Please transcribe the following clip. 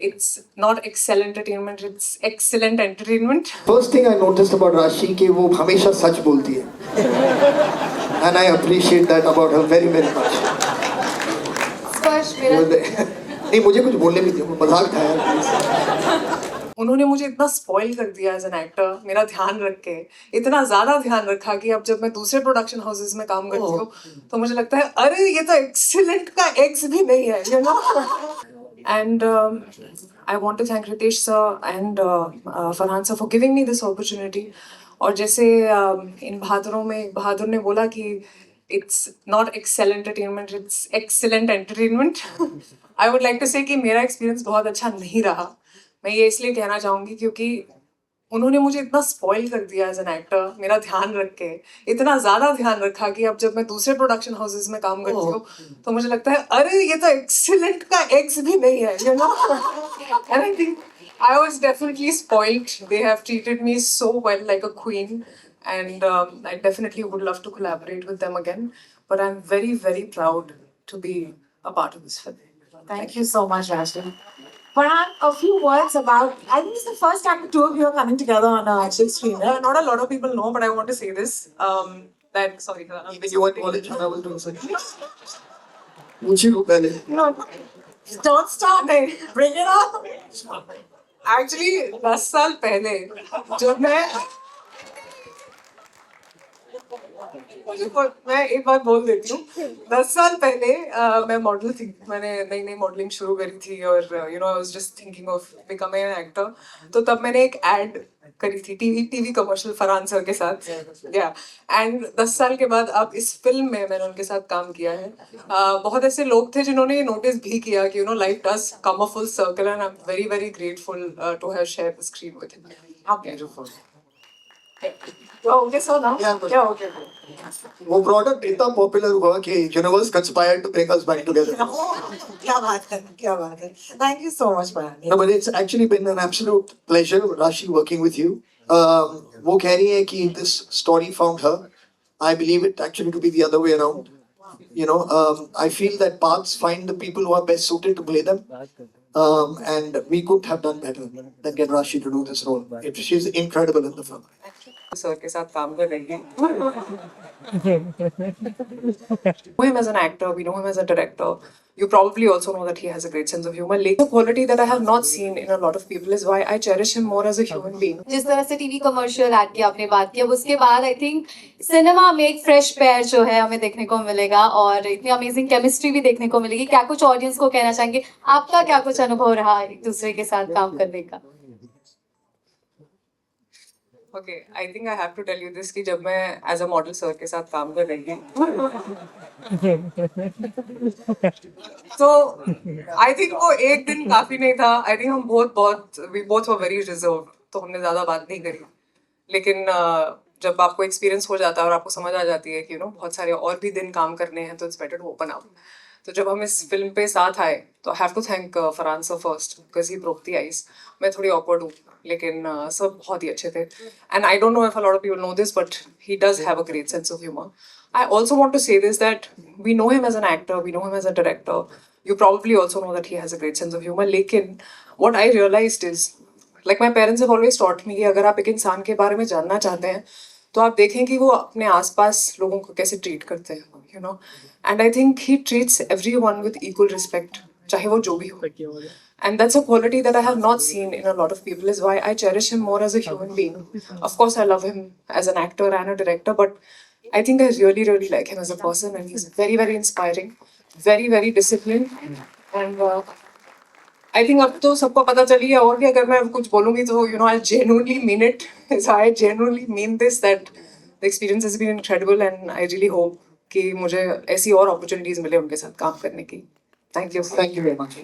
It's not excel entertainment, it's excellent entertainment. First thing I noticed about Rashi कि वो हमेशा सच बोलती है, and I appreciate that about her very very much. स्पर्श मेरा नहीं मुझे कुछ बोलने भी दिया, मजाक था यार. उन्होंने मुझे इतना स्पॉइल कर दिया एज एन एक्टर, मेरा ध्यान रख के इतना ज्यादा ध्यान रखा कि अब जब मैं दूसरे प्रोडक्शन हाउसेस में काम करती हूँ तो मुझे लगता है अरे ये तो एक्सीलेंट का एक्स भी नहीं है, you know. And I want to thank Ritesh sir and Farhan sir for giving me this opportunity. और जैसे इन बहादुरों में बहादुर ने बोला कि it's not Excel Entertainment, it's excellent entertainment. I would like to say कि मेरा एक्सपीरियंस बहुत अच्छा नहीं रहा. मैं ये इसलिए कहना चाहूँगी क्योंकि उन्होंने मुझे इतना स्पॉइल कर दिया एज एन एक्टर, मेरा ध्यान रख के इतना ज़्यादा ध्यान रखा कि अब जब मैं दूसरे प्रोडक्शन हाउसेस में काम करती हूँ तो मुझे लगता है अरे ये तो एक्सीलेंट का एक्स भी नहीं है, you know. And I think I was definitely spoiled. They have treated me so well like a queen, and I definitely would love to collaborate with them again. But I'm very, very proud to be a part of this film. Thank you so much, Rashmi. Farhan, a few words about, I think it's the first time the two of you are coming together on a big screen, right? Not a lot of people know, but I want to say this. That sorry. Even you were in college when I was doing such. मुझे को पहले. No, don't stop it. Bring it on. Actually, 10 साल पहले जब मैं एक बात बोल देती हूँ. 10 साल पहले मैं मॉडल थी. मैंने नई नई मॉडलिंग शुरू करी थी और you know I was just thinking of becoming an actor. तो तब मैंने एक एड करी थी, टीवी कमर्शियल फरहान सर के साथ. या एंड 10 साल के बाद अब इस फिल्म में मैंने उनके साथ काम किया है. बहुत ऐसे लोग थे जिन्होंने ये नोटिस भी किया कि you know life does come a full circle and I am very very grateful to have share the screen with him. How beautiful. Okay, so now? Yeah, okay. वो प्रोडक्ट इतना पॉपुलर हुआ कि universe conspired to bring us back together. क्या बात है, क्या बात है. Thank you so much, Farhan. No, but it's actually been an absolute pleasure, Rashi, working with you. वो कह रही है कि this story found her. I believe it actually to be the other way around. You know, I feel that paths find the people who are best suited to play them. And we could have done better than get Rashi to do this role. She's incredible in the film. Sir के साथ काम कर रही है. know him as an actor, we know him as a director. You probably also know that he has a great sense of humor. The quality that I have not seen in a lot of people is why I cherish him more as a human being. जिस तरह से TV commercial add की आपने बात की, अब उसके बाद आई थिंक सिनेमा में एक फ्रेश पेयर जो है हमें देखने को मिलेगा और इतनी अमेजिंग केमिस्ट्री भी देखने को मिलेगी. क्या कुछ ऑडियंस को कहना चाहेंगे, आपका क्या कुछ अनुभव रहा एक दूसरे के साथ काम करने का? Okay, I think I have to tell you this कि जब मैं as a model sir के साथ काम कर रही हूँ तो I think वो एक दिन काफी नहीं था. I think हम we both were very reserved, तो हमने ज्यादा बात नहीं करी. लेकिन जब आपको एक्सपीरियंस हो जाता है और आपको समझ आ जाती है कि यू नो बहुत सारे और भी दिन काम करने हैं तो it's better to open up. तो जब हम इस फिल्म पे साथ आए तो I have to thank Farhan sir first because he broke the ice. मैं थोड़ी ऑकवर्ड हूँ लेकिन सब बहुत ही अच्छे थे. And I don't know if a lot of people know this but he does have a great sense of humour. I also want to say this that we know him as an actor, we know him as a director. You probably also know that he has a great sense of humor. लेकिन what I realized is, like my parents have always taught me कि अगर आप एक इंसान के बारे में जानना चाहते हैं तो आप देखें कि वो अपने आसपास लोगों को कैसे ट्रीट करते हैं, you know. And I think he treats everyone with equal respect, चाहे वो जो भी हो. And that's a quality that I have not seen in a lot of people, is why I cherish him more as a human being. Of course, I love him as an actor and a director, but I think I really, really like him as a person, and he's very, very inspiring, very, very disciplined, and I think अब तो सबको पता चली है. और भी अगर मैं कुछ बोलूँगी तो you know I genuinely mean it. I genuinely mean this, that the experience has been incredible, and I really hope कि मुझे ऐसी और opportunities मिले उनके साथ काम करने की. Thank you. Thank you very much.